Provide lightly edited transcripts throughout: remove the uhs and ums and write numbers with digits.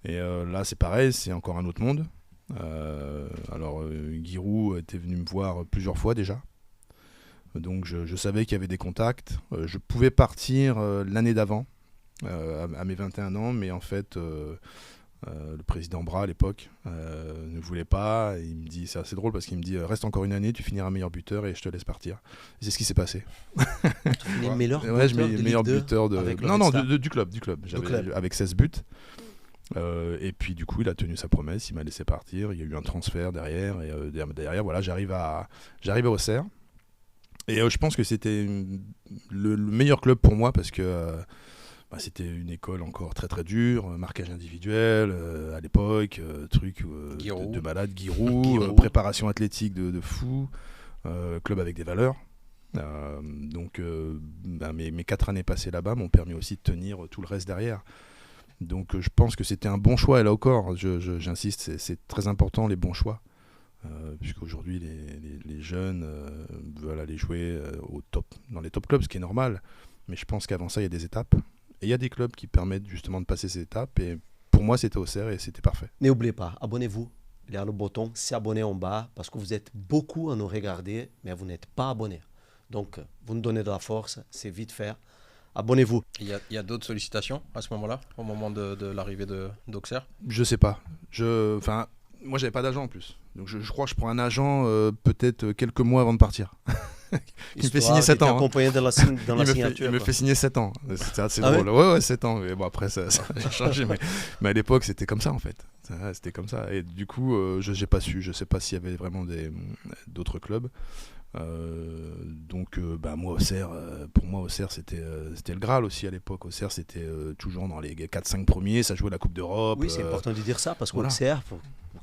Et là, c'est pareil, c'est encore un autre monde. Giroud était venu me voir plusieurs fois déjà. Donc je savais qu'il y avait des contacts. Je pouvais partir l'année d'avant, à mes 21 ans, mais en fait, le président Bras à l'époque ne voulait pas. Il me dit, c'est assez drôle parce qu'il me dit reste encore une année, tu finiras meilleur buteur et je te laisse partir. Et c'est ce qui s'est passé. Tu finis meilleur Ouais, buteur de meilleur Ligue 2 buteur de. avec le Non, Red Star. du club. Avec 16 buts. Et puis du coup, il a tenu sa promesse, il m'a laissé partir. Il y a eu un transfert derrière. Et derrière, voilà, j'arrive à Auxerre. Et je pense que c'était le meilleur club pour moi parce que c'était une école encore très très dure, marquage individuel à l'époque, truc de malade, Giroud. Préparation athlétique de fou, club avec des valeurs. Mes 4 années passées là-bas m'ont permis aussi de tenir tout le reste derrière. Donc je pense que c'était un bon choix, et là encore, j'insiste, c'est très important les bons choix. Puisqu'aujourd'hui les jeunes veulent aller jouer dans les top clubs, ce qui est normal. Mais je pense qu'avant ça, il y a des étapes. Et il y a des clubs qui permettent justement de passer ces étapes. Et pour moi, c'était Auxerre et c'était parfait. N'oubliez pas, abonnez-vous. Il y a le bouton s'abonner en bas parce que vous êtes beaucoup à nous regarder, mais vous n'êtes pas abonnés. Donc, vous nous donnez de la force, c'est vite faire. Abonnez-vous. Il y a d'autres sollicitations à ce moment-là, au moment de l'arrivée d'Auxerre? Je sais pas. Moi, j'avais pas d'agent en plus. Donc je crois que je prends un agent peut-être quelques mois avant de partir. Il me fait signer 7 ans. Accompagné dans la signature. Il me fait signer 7 ans. C'était assez drôle. Ouais, 7 ans. Et bon, après, ça a changé. Mais à l'époque, c'était comme ça, en fait. C'était comme ça. Et du coup, je n'ai pas su. Je ne sais pas s'il y avait vraiment d'autres clubs. Moi, Auxerre, pour moi, Auxerre, c'était le Graal aussi à l'époque. Auxerre, c'était toujours dans les 4-5 premiers. Ça jouait la Coupe d'Europe. Oui, c'est important de dire ça parce qu'Auxerre,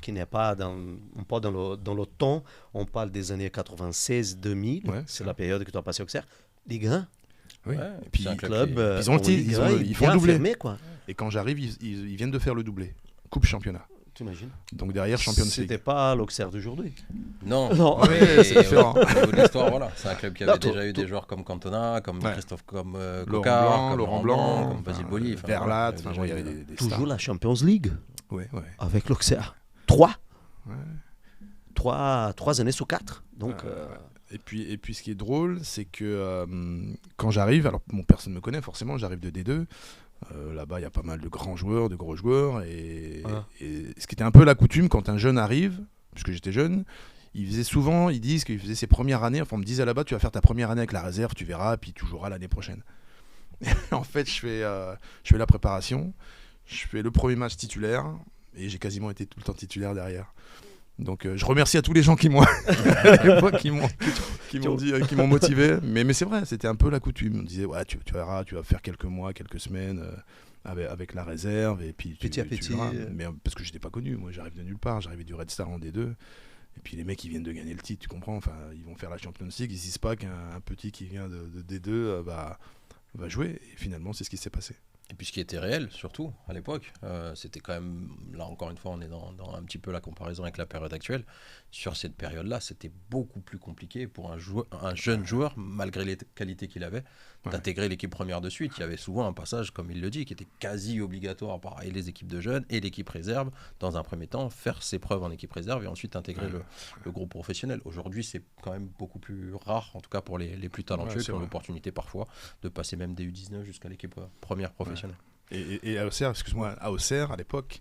qui n'est pas dans le temps, on parle des années 96-2000, c'est la période que tu as passé Auxerre. Ligue 1. Oui. Ouais, et puis un club, ils font le doublé. Affirmé, quoi. Et quand j'arrive, ils viennent de faire le doublé. Coupe championnat. T'imagines? Donc derrière, Champions League. C'était pas l'Auxerre d'aujourd'hui. Non. Oui, c'est différent. Au niveau de l'histoire, voilà. C'est un club qui avait déjà eu des joueurs comme Cantona, comme Christophe, comme Coca, Laurent Blanc, comme Basile Boli. Verlat. Il y avait des toujours stars. la Champions League. Ouais. Avec l'Auxerre. 3. Ouais. 3 années sous 4. Donc, Et puis ce qui est drôle, c'est que quand j'arrive, alors personne ne me connaît forcément, j'arrive de D2. Là-bas, il y a pas mal de grands joueurs, de gros joueurs. Et ce qui était un peu la coutume quand un jeune arrive, puisque j'étais jeune, ils disent qu'il faisait ses premières années. Enfin, on me disait là-bas, tu vas faire ta première année avec la réserve, tu verras, puis tu joueras l'année prochaine. En fait, je fais la préparation, je fais le premier match titulaire, et j'ai quasiment été tout le temps titulaire derrière. Donc je remercie à tous les gens qui m'ont à l'époque, qui m'ont motivé, mais c'est vrai, c'était un peu la coutume. On disait tu verras, tu vas faire quelques mois, quelques semaines avec la réserve, et puis petit à petit. Mais parce que j'étais pas connu, moi j'arrive de nulle part, j'arrivais du Red Star en D2, et puis les mecs ils viennent de gagner le titre, tu comprends, enfin ils vont faire la Champions League, ils disent pas qu'un petit qui vient de D2 va jouer, et finalement c'est ce qui s'est passé. Et puis ce qui était réel, surtout, à l'époque, c'était quand même, là encore une fois, on est dans un petit peu la comparaison avec la période actuelle. Sur cette période-là, c'était beaucoup plus compliqué pour un jeune joueur, malgré les qualités qu'il avait, d'intégrer l'équipe première de suite. Il y avait souvent un passage, comme il le dit, qui était quasi obligatoire par les équipes de jeunes et l'équipe réserve. Dans un premier temps, faire ses preuves en équipe réserve et ensuite intégrer le groupe professionnel. Aujourd'hui, c'est quand même beaucoup plus rare, en tout cas pour les plus talentueux, qui ont l'opportunité parfois de passer même des U19 jusqu'à l'équipe première professionnelle. Et à Auxerre, à Auxerre, à l'époque,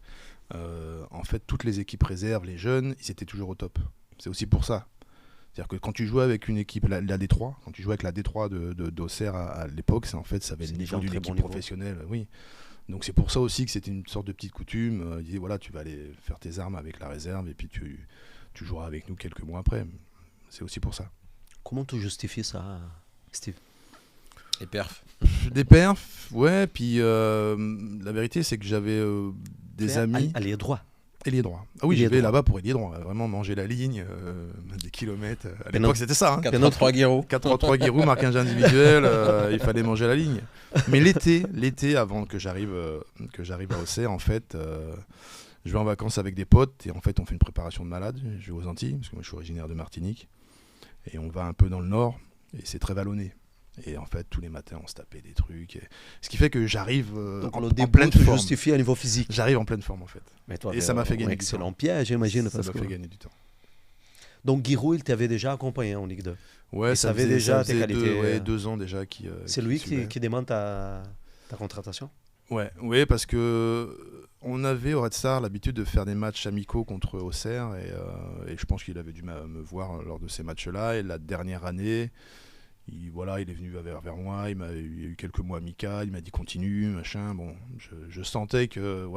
en fait, toutes les équipes réserves, les jeunes, ils étaient toujours au top. C'est aussi pour ça. C'est-à-dire que quand tu jouais avec une équipe, la D3, quand tu jouais avec la D3 d'Auxerre à l'époque, ça avait le niveau d'une équipe professionnelle. Oui. Donc c'est pour ça aussi que c'était une sorte de petite coutume. Ils disaient, voilà, tu vas aller faire tes armes avec la réserve et puis tu joueras avec nous quelques mois après. C'est aussi pour ça. Comment tu justifies ça, Steve? Les perfs. Des perfs, ouais. Puis la vérité, c'est que j'avais des amis. Ailier droit. Ailier droit. Ah oui, j'y vais là-bas pour ailier droit. Vraiment manger la ligne, des kilomètres. À l'époque, c'était ça. 4-3 Giroud. 4-3 Giroud, marquage individuel. Il fallait manger la ligne. Mais l'été, avant que j'arrive à Auxerre, en fait, je vais en vacances avec des potes et en fait, on fait une préparation de malade. Je vais aux Antilles parce que moi, je suis originaire de Martinique et on va un peu dans le nord et c'est très vallonné. Et en fait, tous les matins, on se tapait des trucs. Ce qui fait que j'arrive Donc, le en début pleine te forme. justifie à niveau physique. J'arrive en pleine forme, en fait. Mais toi, Et ça m'a fait gagner du excellent temps. piège, j'imagine. Ça parce m'a que- fait gagner du temps. Donc, Giroud, il t'avait déjà accompagné en Ligue 2. Ouais, Il savait déjà tes qualités. 2 ans déjà C'est lui suivait. qui demande ta contratation. Ouais, parce que on avait au Red Star l'habitude de faire des matchs amicaux contre Auxerre et je pense qu'il avait dû me voir lors de ces matchs-là. Et la dernière année, il est venu vers moi, il y a eu quelques mois amicaux, il m'a dit continue, machin. Bon, je sentais que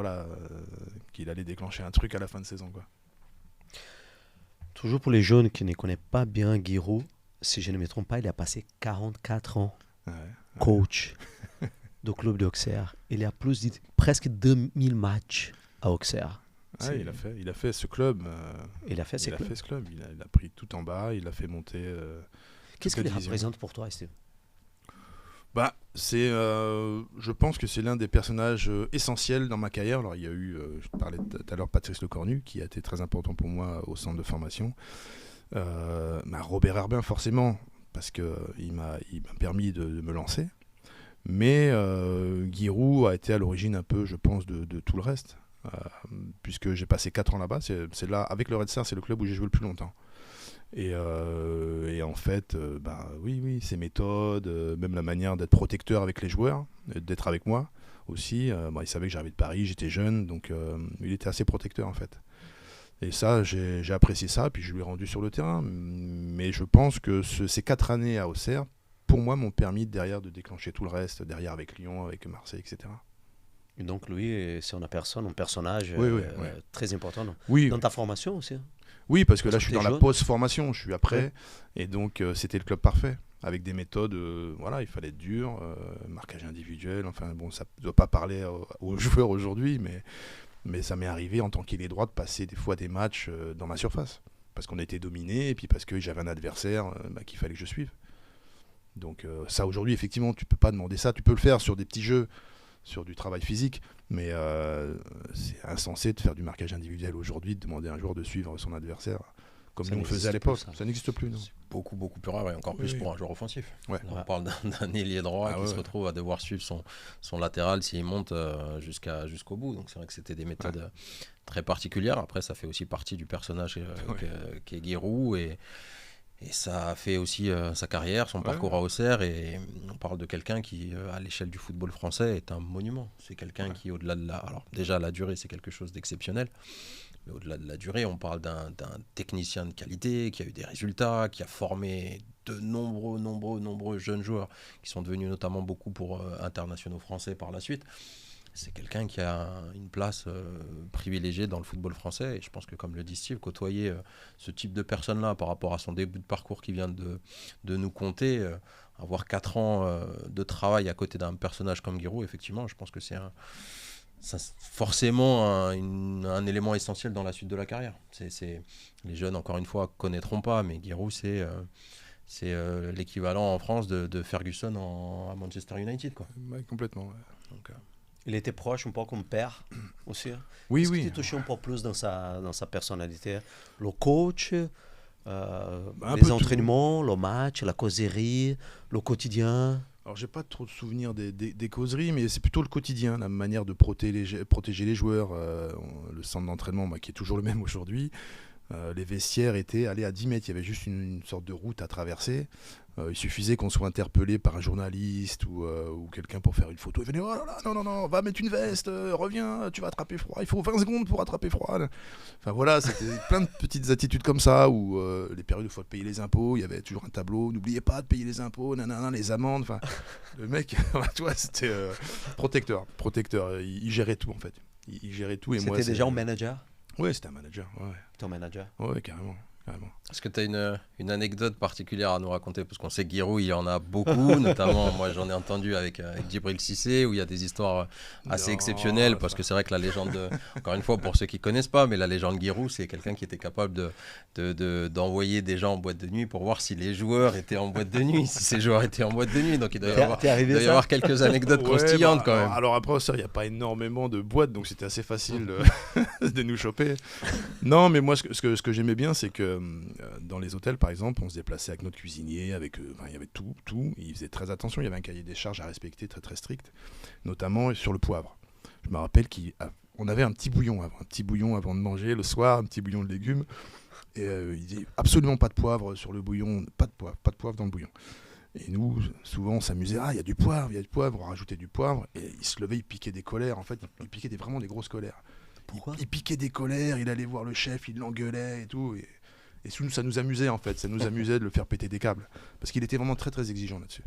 qu'il allait déclencher un truc à la fin de saison, quoi. Toujours pour les jeunes qui ne connaissent pas bien Giroud, si je ne me trompe pas, il a passé 44 ans Ouais. coach du club d'Auxerre. Il a presque 2000 matchs à Auxerre. Ouais, il a fait ce club. Il a fait Il a pris tout en bas, il a fait monter. Qu'est-ce toute qu'il la division. représente pour toi, Steve? Je pense que c'est l'un des personnages essentiels dans ma carrière. Alors, il y a eu, je parlais tout à l'heure, Patrice Lecornu, qui a été très important pour moi au centre de formation. Robert Herbin, forcément, parce qu'il m'a permis de me lancer. Mais Giroud a été à l'origine un peu, je pense, de tout le reste. Puisque j'ai passé 4 ans là-bas. C'est là, avec le Red Star, c'est le club où j'ai joué le plus longtemps. Et en fait, oui, ses méthodes, même la manière d'être protecteur avec les joueurs, d'être avec moi aussi. Il savait que j'arrivais de Paris, j'étais jeune, donc il était assez protecteur en fait. Et ça, j'ai apprécié ça, puis je lui ai rendu sur le terrain. Mais je pense que ces 4 années à Auxerre, pour moi, m'ont permis derrière de déclencher tout le reste, derrière avec Lyon, avec Marseille, etc. Et donc lui, c'est un personnage Oui, très important Oui, dans ta formation aussi. oui, parce que Parce là, que je suis t'es dans la jeune. post-formation, je suis après, Ouais. et donc c'était le club parfait, avec des méthodes, il fallait être dur, marquage individuel, enfin bon, ça ne doit pas parler aux joueurs aujourd'hui, mais ça m'est arrivé en tant qu'ailier droit de passer des fois des matchs dans ma surface, parce qu'on était dominé, et puis parce que j'avais un adversaire qu'il fallait que je suive. Donc ça, aujourd'hui, effectivement, tu peux pas demander ça, tu peux le faire sur des petits jeux, sur du travail physique, mais c'est insensé de faire du marquage individuel aujourd'hui, de demander à un joueur de suivre son adversaire comme Ça nous on faisait à n'existe plus, l'époque. Ça n'existe plus, non. C'est beaucoup plus rare et encore plus Oui. pour un joueur offensif. Ouais. Là, on parle d'un ailier droit qui se retrouve à devoir suivre son latéral s'il monte jusqu'au bout. Donc c'est vrai que c'était des méthodes très particulières. Après, ça fait aussi partie du personnage qu'est Giroud et ça a fait aussi sa carrière, son parcours à Auxerre. Et on parle de quelqu'un qui, à l'échelle du football français, est un monument. C'est quelqu'un qui, au-delà de alors déjà la durée, c'est quelque chose d'exceptionnel. Mais au-delà de la durée, on parle d'un technicien de qualité qui a eu des résultats, qui a formé de nombreux jeunes joueurs qui sont devenus notamment beaucoup pour internationaux français par la suite. C'est quelqu'un qui a une place privilégiée dans le football français. Et je pense que, comme le dit Steve, côtoyer ce type de personne-là par rapport à son début de parcours qui vient de nous conter, avoir 4 ans de travail à côté d'un personnage comme Giroud, effectivement, je pense que c'est forcément un élément essentiel dans la suite de la carrière. Les jeunes, encore une fois, connaîtront pas, mais Giroud, c'est l'équivalent en France de Ferguson à Manchester United, quoi. Ouais, complètement. Ouais. Donc, Il était proche, un peu comme père aussi. Oui, Est-ce oui. que tu touché un peu plus dans sa personnalité? Le coach, Un les peu entraînements, le match, la causerie, le quotidien. Alors, j'ai pas trop de souvenirs des causeries, mais c'est plutôt le quotidien, la manière de protéger les joueurs. Le centre d'entraînement, qui est toujours le même aujourd'hui. Les vestiaires étaient allés à 10 mètres. Il y avait juste une sorte de route à traverser. Il suffisait qu'on soit interpellé par un journaliste ou quelqu'un pour faire une photo. Il venait, oh là là, non, va mettre une veste, reviens, tu vas attraper froid. Il faut 20 secondes pour attraper froid. Enfin voilà, c'était plein de petites attitudes comme ça où les périodes où il faut payer les impôts, il y avait toujours un tableau. N'oubliez pas de payer les impôts, les amendes. Enfin, le mec, tu vois, c'était protecteur. Il gérait tout en fait. Il gérait tout et moi. C'était déjà un manager? Ouais, c'était un manager. Ouais. Ton manager? Ouais, carrément. Est-ce que tu as une anecdote particulière à nous raconter? Parce qu'on sait que Giroud, il y en a beaucoup, notamment, moi j'en ai entendu avec Djibril Cissé, où il y a des histoires assez exceptionnelles, parce que c'est vrai que la légende, encore une fois, pour ceux qui ne connaissent pas, mais la légende Giroud, c'est quelqu'un qui était capable d'envoyer des gens en boîte de nuit pour voir si les joueurs étaient en boîte de nuit, si ces joueurs étaient en boîte de nuit. Donc il doit y avoir quelques anecdotes croustillantes quand même. Alors après, il n'y a pas énormément de boîtes, donc c'était assez facile de nous choper. Non, mais moi, ce que j'aimais bien, c'est que dans les hôtels, par exemple, on se déplaçait avec notre cuisinier, il y avait tout. Il faisait très attention. Il y avait un cahier des charges à respecter très très strict, notamment sur le poivre. Je me rappelle qu'on avait un petit bouillon avant de manger le soir, un petit bouillon de légumes. Et il disait absolument pas de poivre sur le bouillon, pas de poivre dans le bouillon. Et nous, souvent, on s'amusait, il y a du poivre, on rajoutait du poivre, et il se levait, il piquait des colères, en fait, il piquait vraiment des grosses colères. Pourquoi ? Il piquait des colères, il allait voir le chef, il l'engueulait et tout, et ça nous amusait, en fait, ça nous amusait de le faire péter des câbles, parce qu'il était vraiment très très exigeant là-dessus.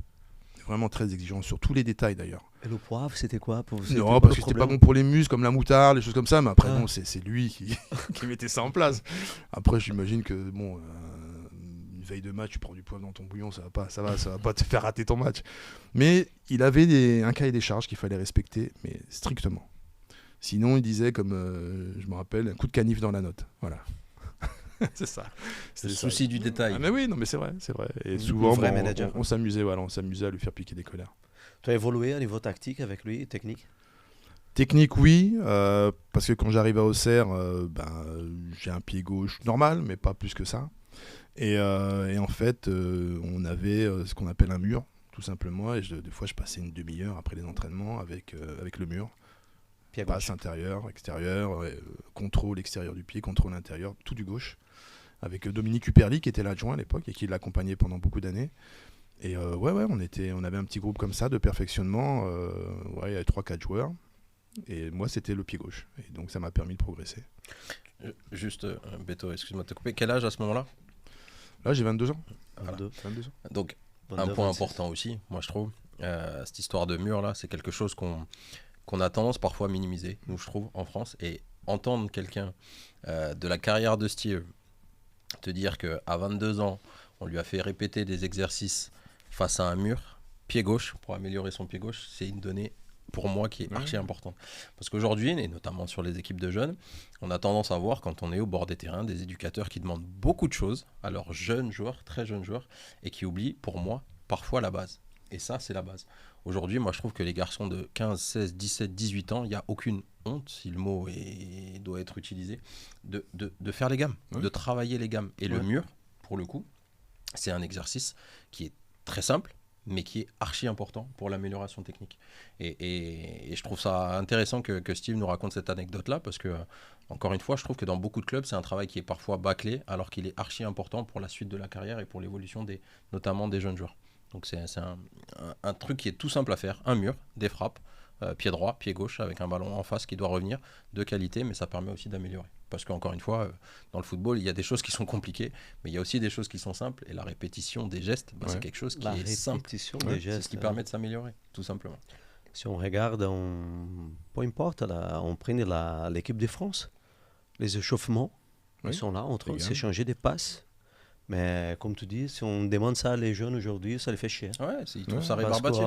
Vraiment très exigeant, sur tous les détails d'ailleurs. Et le poivre, c'était quoi pour vous ? Non, parce que c'était pas bon pour les muscles, comme la moutarde, les choses comme ça, mais après, bon, c'est lui qui mettait ça en place. Après, j'imagine que, bon... veille de match, tu prends du poivre dans ton bouillon, ça va pas te faire rater ton match. Mais il avait un cahier des charges qu'il fallait respecter, mais strictement. Sinon, il disait, comme je me rappelle, un coup de canif dans la note. Voilà. C'est ça. Le souci du détail. Ah, mais oui, non, mais c'est vrai. Et souvent, on s'amusait à lui faire piquer des colères. Tu as évolué au niveau tactique avec lui, technique ? Technique, oui, parce que quand j'arrive à Auxerre, j'ai un pied gauche normal, mais pas plus que ça. Et en fait, on avait ce qu'on appelle un mur, tout simplement. Et des fois, je passais une demi-heure après les entraînements avec le mur. Passe intérieur, extérieur, contrôle extérieur du pied, contrôle intérieur, tout du gauche. Avec Dominique Huperli qui était l'adjoint à l'époque et qui l'accompagnait pendant beaucoup d'années. Et on avait un petit groupe comme ça de perfectionnement. Il y avait 3-4 joueurs. Et moi, c'était le pied gauche. Et donc, ça m'a permis de progresser. Juste, Beto, excuse-moi de te couper. Quel âge à ce moment-là ? Là, j'ai 22 ans. Voilà. 22 ans. Donc, un point important aussi, moi je trouve, cette histoire de mur là, c'est quelque chose qu'on a tendance parfois à minimiser, nous je trouve, en France. Et entendre quelqu'un de la carrière de Steve te dire qu'à 22 ans, on lui a fait répéter des exercices face à un mur, pied gauche, pour améliorer son pied gauche, c'est une donnée pour moi qui est archi important. Parce qu'aujourd'hui, et notamment sur les équipes de jeunes, on a tendance à voir quand on est au bord des terrains des éducateurs qui demandent beaucoup de choses à leurs jeunes joueurs, très jeunes joueurs, et qui oublient pour moi parfois la base. Et ça, c'est la base. Aujourd'hui, moi je trouve que les garçons de 15, 16, 17, 18 ans, il n'y a aucune honte, si le mot doit être utilisé, de faire les gammes, de travailler les gammes. Et le mur, pour le coup, c'est un exercice qui est très simple, mais qui est archi important pour l'amélioration technique. Et je trouve ça intéressant que Steve nous raconte cette anecdote-là, parce que, encore une fois, je trouve que dans beaucoup de clubs, c'est un travail qui est parfois bâclé, alors qu'il est archi important pour la suite de la carrière et pour l'évolution notamment des jeunes joueurs. Donc c'est un truc qui est tout simple à faire, un mur, des frappes, pied droit, pied gauche, avec un ballon en face qui doit revenir, de qualité, mais ça permet aussi d'améliorer. Parce qu'encore une fois, dans le football, il y a des choses qui sont compliquées, mais il y a aussi des choses qui sont simples, et la répétition des gestes, c'est quelque chose qui est simple. Des gestes, c'est ce qui permet de s'améliorer, tout simplement. Si on regarde, peu importe, on prend l'équipe de France, les échauffements, ils sont là, en train de s'échanger des passes. Mais comme tu dis, si on demande ça à les jeunes aujourd'hui, ça les fait chier. Ouais, ils trouvent ça rébarbatif.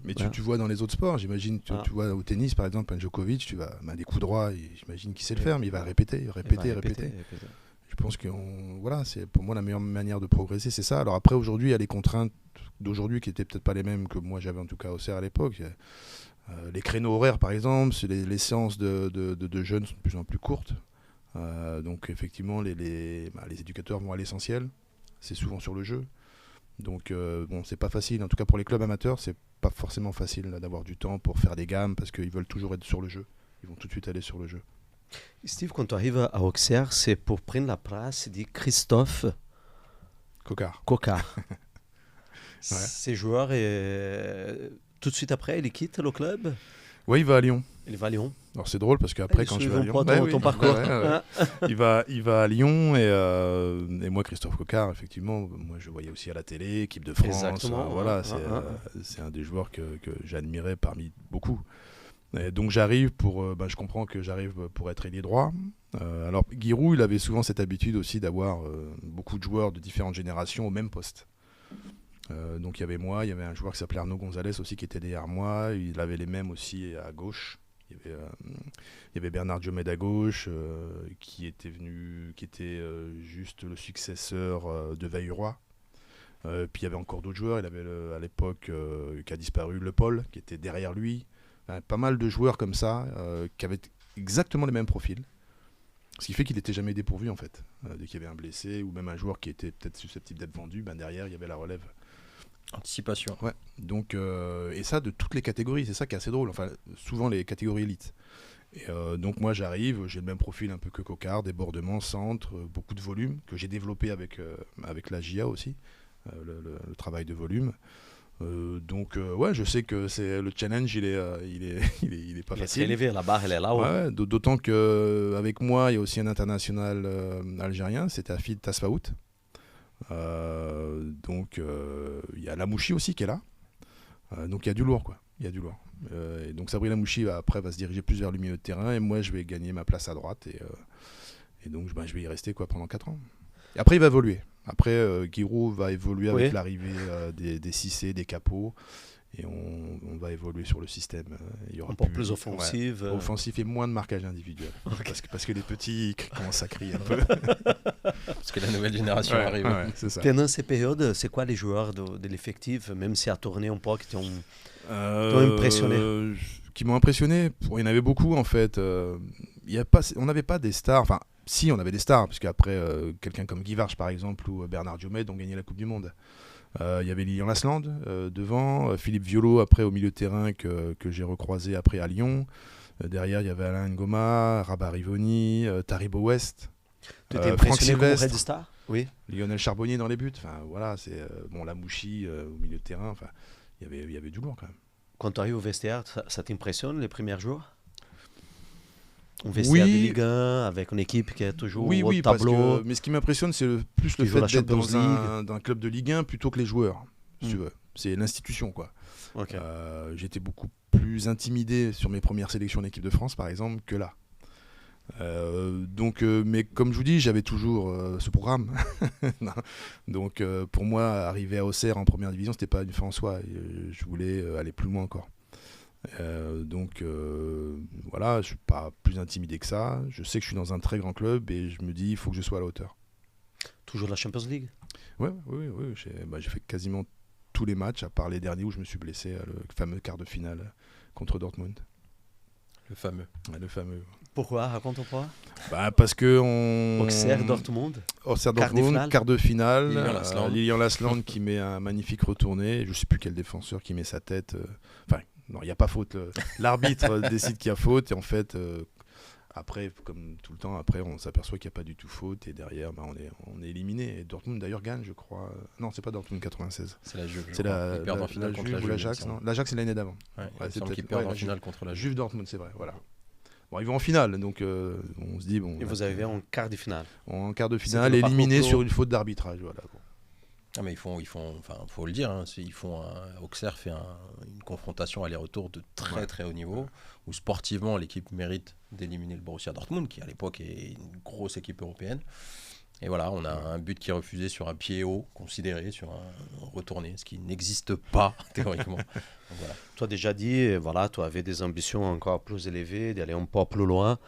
Mais tu vois dans les autres sports, j'imagine, tu vois au tennis par exemple, un Djokovic, tu vas des coups droits, j'imagine qu'il sait le faire, mais il va répéter. Je pense que c'est pour moi la meilleure manière de progresser, c'est ça. Alors après, aujourd'hui, il y a les contraintes d'aujourd'hui qui n'étaient peut-être pas les mêmes que moi j'avais en tout cas au CER à l'époque. Les créneaux horaires par exemple, les séances de jeunes sont de plus en plus courtes. Donc effectivement les éducateurs vont à l'essentiel, c'est souvent sur le jeu, donc c'est pas facile, en tout cas pour les clubs amateurs c'est pas forcément facile là, d'avoir du temps pour faire des gammes parce qu'ils veulent toujours être sur le jeu, ils vont tout de suite aller sur le jeu. Steve, quand tu arrives à Auxerre, c'est pour prendre la place de Christophe Coquard. Ces joueurs, tout de suite après, il quitte le club. Oui, il va à Lyon. Il va à Lyon. Alors c'est drôle parce qu'après quand je vais à Lyon, ton parcours. il va à Lyon et moi Christophe Coquard, effectivement, moi je voyais aussi à la télé, équipe de France. Exactement. C'est un des joueurs que j'admirais parmi beaucoup. Et donc j'arrive je comprends que j'arrive pour être ailier droit. Alors Giroud, il avait souvent cette habitude aussi d'avoir beaucoup de joueurs de différentes générations au même poste. Donc il y avait moi, il y avait un joueur qui s'appelait Arnaud Gonzalez aussi qui était derrière moi, il avait les mêmes aussi à gauche. Il y avait Bernard Diomède à gauche qui était juste le successeur de Vailleroy. Puis il y avait encore d'autres joueurs, il avait à l'époque qui a disparu, Le Paul qui était derrière lui. Pas mal de joueurs comme ça qui avaient exactement les mêmes profils. Ce qui fait qu'il n'était jamais dépourvu en fait. Dès qu'il y avait un blessé ou même un joueur qui était peut-être susceptible d'être vendu, derrière il y avait la relève. Anticipation. Ouais. Donc, et ça de toutes les catégories, c'est ça qui est assez drôle. Enfin, souvent les catégories élites. Et donc moi j'arrive, j'ai le même profil un peu que Coquard, débordement, centre, beaucoup de volume que j'ai développé avec la JA aussi, le travail de volume. Donc ouais, je sais que le challenge il est pas facile. Il est élevé, la barre elle est là. Ouais, d'autant que avec moi il y a aussi un international algérien, c'était Afid Tasfaout. Donc il y a Lamouchi aussi qui est là. Donc il y a du lourd quoi. Il y a du lourd. Et donc Sabri Lamouchi après va se diriger plus vers le milieu de terrain et moi je vais gagner ma place à droite et donc je vais y rester quoi pendant 4 ans. Et après il va évoluer. Après Giroud va évoluer avec l'arrivée des 6C, des capots et on va évoluer sur le système. Il y aura plus offensif. Offensif et moins de marquage individuel. Okay. Parce que les petits commencent à crier un peu. Parce que la nouvelle génération arrive. Ouais, c'est ça. Pendant ces périodes, c'est quoi les joueurs de l'effectif, même si à tourner un peu, qui t'ont impressionné? Qui m'ont impressionné, il y en avait beaucoup en fait. On n'avait pas des stars, enfin si on avait des stars, parce qu'après quelqu'un comme Guy Varche par exemple ou Bernard Diomède ont gagné la Coupe du Monde. Il y avait Lilian Lasland devant, Philippe Violo après au milieu de terrain que j'ai recroisé après à Lyon. Derrière il y avait Alain Ngoma, Rabat Rivoni, Taribo West. Tu étais impressionné comme Red Star? Oui. Lionel Charbonnier dans les buts. Enfin voilà, c'est Lamouchi au milieu de terrain. Enfin il y avait du lourd quand même. Quand tu arrives au vestiaire, ça t'impressionne les premiers jours? Un vestiaire de Ligue 1 avec une équipe qui est toujours au tableau. Mais ce qui m'impressionne, c'est plus le fait d'être dans un club de Ligue 1 plutôt que les joueurs. Si tu veux. C'est l'institution, quoi. Okay. J'étais beaucoup plus intimidé sur mes premières sélections en équipe de France, par exemple, que là. Mais comme je vous dis, j'avais toujours ce programme. Donc pour moi, arriver à Auxerre en première division, c'était pas une fin en soi. Je voulais aller plus loin encore. Voilà, je suis pas plus intimidé que ça. Je sais que je suis dans un très grand club et je me dis il faut que je sois à la hauteur. Toujours la Champions League? Oui. J'ai fait quasiment tous les matchs à part les derniers où je me suis blessé, le fameux quart de finale contre Dortmund. Le fameux. Ouais, le fameux. Pourquoi? Raconte-moi. Parce que Auxerre Dortmund. Quart de finale. Lilian Lasland qui met un magnifique retourné. Je ne sais plus quel défenseur qui met sa tête. Non, il n'y a pas faute. L'arbitre décide qu'il y a faute et en fait, après, comme tout le temps, après on s'aperçoit qu'il n'y a pas du tout faute et derrière, on est éliminé. Et Dortmund d'ailleurs gagne, je crois. Non, c'est pas Dortmund 96. C'est la Juve. C'est la Juve ou l'Ajax, non? L'Ajax c'est l'année d'avant. C'est peut-être qui perd en finale contre la Juve Dortmund, c'est vrai. Voilà. Bon, ils vont en finale, donc on se dit bon. Et vous arrivez en quart de finale. En quart de finale, éliminé sur une faute d'arbitrage, voilà. Bon. Ah mais faut le dire, hein, Auxerre fait une confrontation aller-retour de très haut niveau, où sportivement l'équipe mérite d'éliminer le Borussia Dortmund, qui à l'époque est une grosse équipe européenne. Et voilà, on a un but qui est refusé sur un pied haut, considéré sur un retourné, ce qui n'existe pas théoriquement. Donc, voilà. Tu as déjà dit, voilà, tu avais des ambitions encore plus élevées, d'aller un peu plus loin.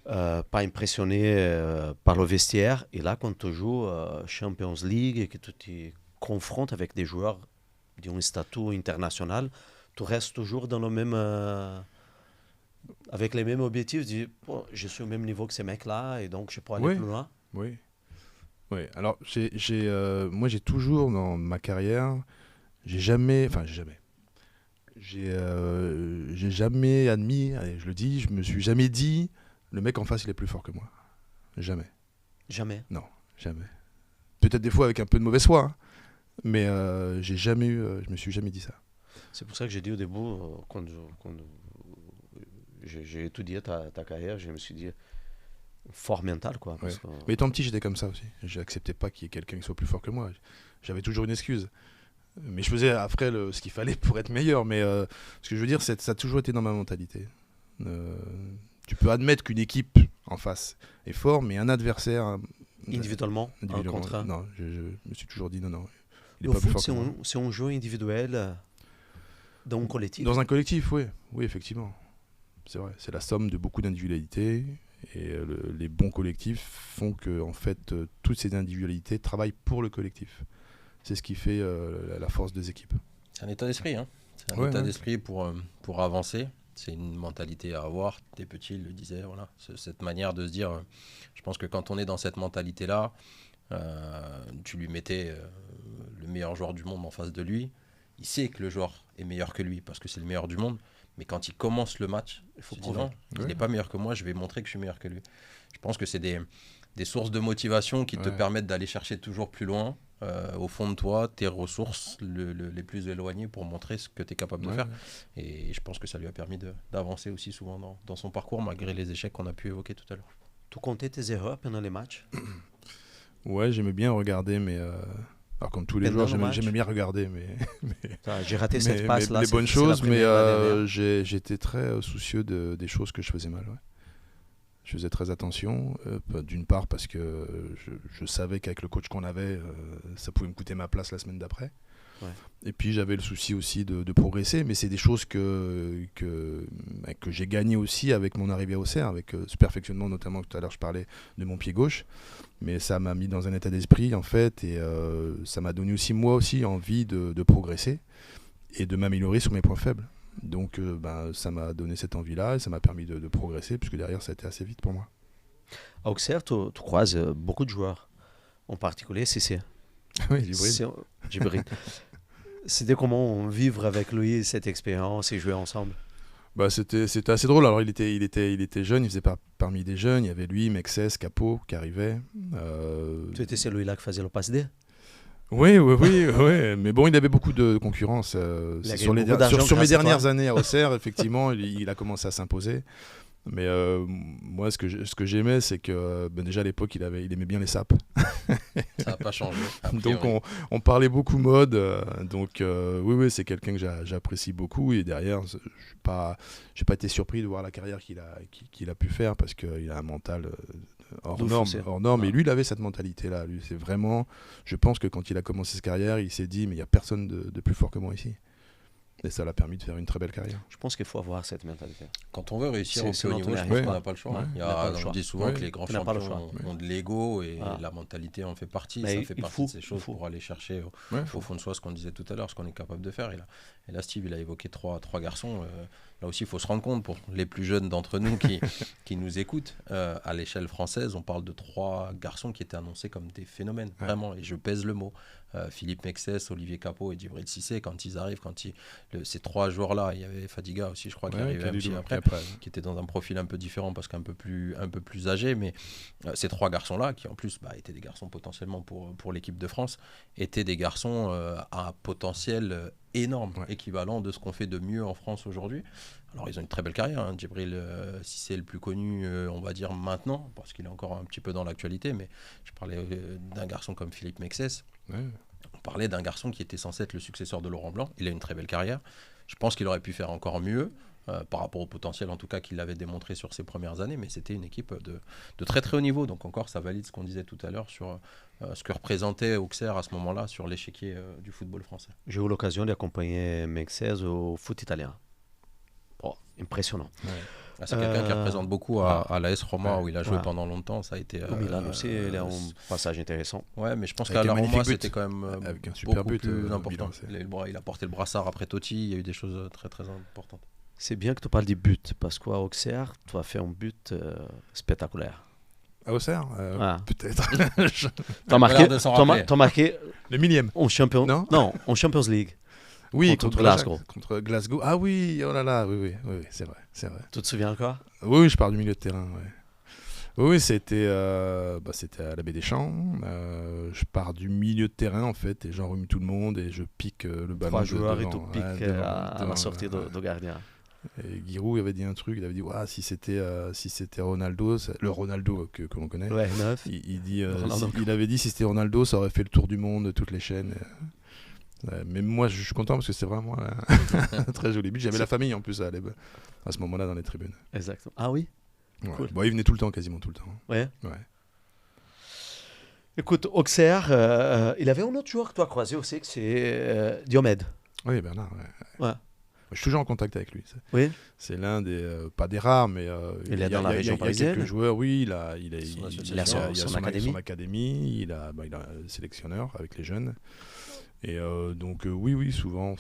Pas impressionné par le vestiaire. Et là, quand tu joues Champions League et que tu te confrontes avec des joueurs d'un statut international, tu restes toujours dans le même, avec les mêmes objectifs. Tu dis, je suis au même niveau que ces mecs-là et donc je peux aller plus loin. Oui. Alors, moi, j'ai toujours dans ma carrière, j'ai jamais admis, allez, je le dis, je me suis jamais dit. Le mec en face, il est plus fort que moi. Jamais. Jamais? Non, jamais. Peut-être des fois avec un peu de mauvaise foi, hein, mais je me suis jamais dit ça. C'est pour ça que j'ai dit au début, quand j'ai étudié ta carrière, je me suis dit, fort mental, quoi. Ouais. Mais étant petit, j'étais comme ça aussi. J'acceptais pas qu'il y ait quelqu'un qui soit plus fort que moi. J'avais toujours une excuse. Mais je faisais après ce qu'il fallait pour être meilleur. Mais ce que je veux dire, ça a toujours été dans ma mentalité. Tu peux admettre qu'une équipe en face est fort, mais un adversaire... Individuellement, en contre. Non, je me suis toujours dit non. Il est pas plus fort que moi. C'est un jeu individuel dans un collectif. Dans un collectif, oui, effectivement. C'est vrai, c'est la somme de beaucoup d'individualités. Et les bons collectifs font que en fait, toutes ces individualités travaillent pour le collectif. C'est ce qui fait la force des équipes. C'est un état d'esprit, hein. C'est un état d'esprit pour avancer. C'est une mentalité à avoir. T'es petit, il le disait, voilà. Cette manière de se dire, je pense que quand on est dans cette mentalité-là, tu lui mettais le meilleur joueur du monde en face de lui. Il sait que le joueur est meilleur que lui parce que c'est le meilleur du monde. Mais quand il commence le match, il faut dire non, il n'est pas meilleur que moi, je vais montrer que je suis meilleur que lui. Je pense que c'est des sources de motivation qui te permettent d'aller chercher toujours plus loin, au fond de toi, tes ressources les plus éloignées pour montrer ce que tu es capable de faire. Et je pense que ça lui a permis d'avancer aussi souvent dans son parcours, malgré les échecs qu'on a pu évoquer tout à l'heure. Tu comptais tes erreurs pendant les matchs? Ouais, j'aimais bien regarder, mais... Alors comme tous les joueurs, j'aimais bien regarder, mais j'ai raté cette passe-là. Les bonnes choses, mais j'étais très soucieux des choses que je faisais mal. Ouais. Je faisais très attention, d'une part parce que je savais qu'avec le coach qu'on avait, ça pouvait me coûter ma place la semaine d'après. Ouais. Et puis j'avais le souci aussi de progresser, mais c'est des choses que j'ai gagné aussi avec mon arrivée à Auxerre, avec ce perfectionnement notamment. Tout à l'heure je parlais de mon pied gauche, mais ça m'a mis dans un état d'esprit en fait, et ça m'a donné aussi moi aussi envie de progresser et de m'améliorer sur mes points faibles. Donc ça m'a donné cette envie-là et ça m'a permis de progresser, puisque derrière ça a été assez vite pour moi. À Auxerre, tu croises beaucoup de joueurs, en particulier Cissé. Oui, Djibril. C'était comment vivre avec lui cette expérience et jouer ensemble? C'était assez drôle. Alors il était jeune, il faisait parmi des jeunes. Il y avait lui, Mexès, Capot qui arrivait. Tu étais celui-là qui faisait le passe D? Oui. Mais bon, il avait beaucoup de concurrence. Sur mes dernières années à Auxerre, effectivement, il a commencé à s'imposer. Mais moi, ce que j'aimais, c'est que déjà à l'époque, il aimait bien les sapes. Ça n'a pas changé. Donc on parlait beaucoup mode. Donc oui, c'est quelqu'un que j'apprécie beaucoup. Et derrière, j'ai pas été surpris de voir la carrière qu'il a pu faire, parce qu'il a un mental hors norme. Et lui, il avait cette mentalité-là. Lui, c'est vraiment. Je pense que quand il a commencé sa carrière, il s'est dit, mais il n'y a personne de plus fort que moi ici. Et ça l'a permis de faire une très belle carrière. Je pense qu'il faut avoir cette mentalité. Quand on veut réussir au haut niveau, je pense qu'on n'a pas le choix. On dit souvent que les grands champions ont de l'ego, et la mentalité en fait partie. Ça fait partie de ces choses pour aller chercher au fond de soi ce qu'on disait tout à l'heure, ce qu'on est capable de faire. Et là, Steve, il a évoqué trois garçons. Là aussi, il faut se rendre compte, pour les plus jeunes d'entre nous qui nous écoutent, à l'échelle française, on parle de 3 garçons qui étaient annoncés comme des phénomènes, vraiment, et je pèse le mot. Philippe Mexès, Olivier Capot et Djibril Cissé, quand ils arrivent, ces 3 joueurs-là, il y avait Fadiga aussi, je crois, qui arrivait un petit après, qui était dans un profil un peu différent parce qu'un peu plus âgé, mais ces 3 garçons-là, qui en plus étaient des garçons potentiellement pour l'équipe de France, étaient des garçons à potentiel énorme, équivalent de ce qu'on fait de mieux en France aujourd'hui. Alors ils ont une très belle carrière, Djibril Cissé est le plus connu, on va dire maintenant, parce qu'il est encore un petit peu dans l'actualité, mais je parlais d'un garçon comme Philippe Mexès. On parlait d'un garçon qui était censé être le successeur de Laurent Blanc. Il a une très belle carrière. Je pense qu'il aurait pu faire encore mieux, par rapport au potentiel en tout cas qu'il avait démontré sur ses premières années, mais c'était une équipe de très très haut niveau. Donc encore, ça valide ce qu'on disait tout à l'heure sur ce que représentait Auxerre à ce moment-là sur l'échiquier du football français. J'ai eu l'occasion d'accompagner Mexès au foot italien. Impressionnant. C'est quelqu'un qui représente beaucoup à l'AS Roma, où il a joué pendant longtemps. Ça a été. Milan aussi, il a un passage intéressant. Ouais, mais je pense qu'à la Roma, c'était quand même avec un super beaucoup but, plus important. Il a porté le brassard après Totti. Il y a eu des choses très très importantes. C'est bien que tu parles du but, parce qu'à Auxerre, tu as fait un but spectaculaire. À Auxerre, peut-être. T'as marqué le millième. En Champions League. Oui, contre Glasgow. Contre Glasgow. Ah oui, oh là là, oui, c'est vrai. Tu te souviens encore? Oui, je pars du milieu de terrain, Oui, c'était à la Baie des Champs. Je pars du milieu de terrain, en fait, et j'en remue tout le monde, et je pique le ballon. 3 joueurs et tout pique à la sortie de gardien. Et Giroud avait dit un truc, il avait dit si c'était Ronaldo, le Ronaldo que l'on connaît, il avait dit si c'était Ronaldo, ça aurait fait le tour du monde, toutes les chaînes. Mais moi je suis content parce que c'est vraiment un très joli but. J'avais la famille en plus à ce moment-là dans les tribunes. Exactement. Ah oui, cool. Il venait tout le temps, quasiment tout le temps. Ouais. Écoute, Auxerre, il avait un autre joueur que tu as croisé aussi, que c'est Diomède. Oui, Bernard. Je suis toujours en contact avec lui. C'est l'un des, pas des rares, mais il est dans la région parisienne. Il y a quelques joueurs, il a son académie, il a sélectionneur avec les jeunes. Et donc oui, souvent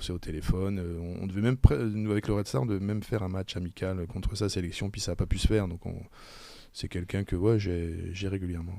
c'est au téléphone. On devait même, nous avec le Red Star, on devait même faire un match amical contre sa sélection, puis ça n'a pas pu se faire. Donc c'est quelqu'un que j'ai régulièrement. Ouais.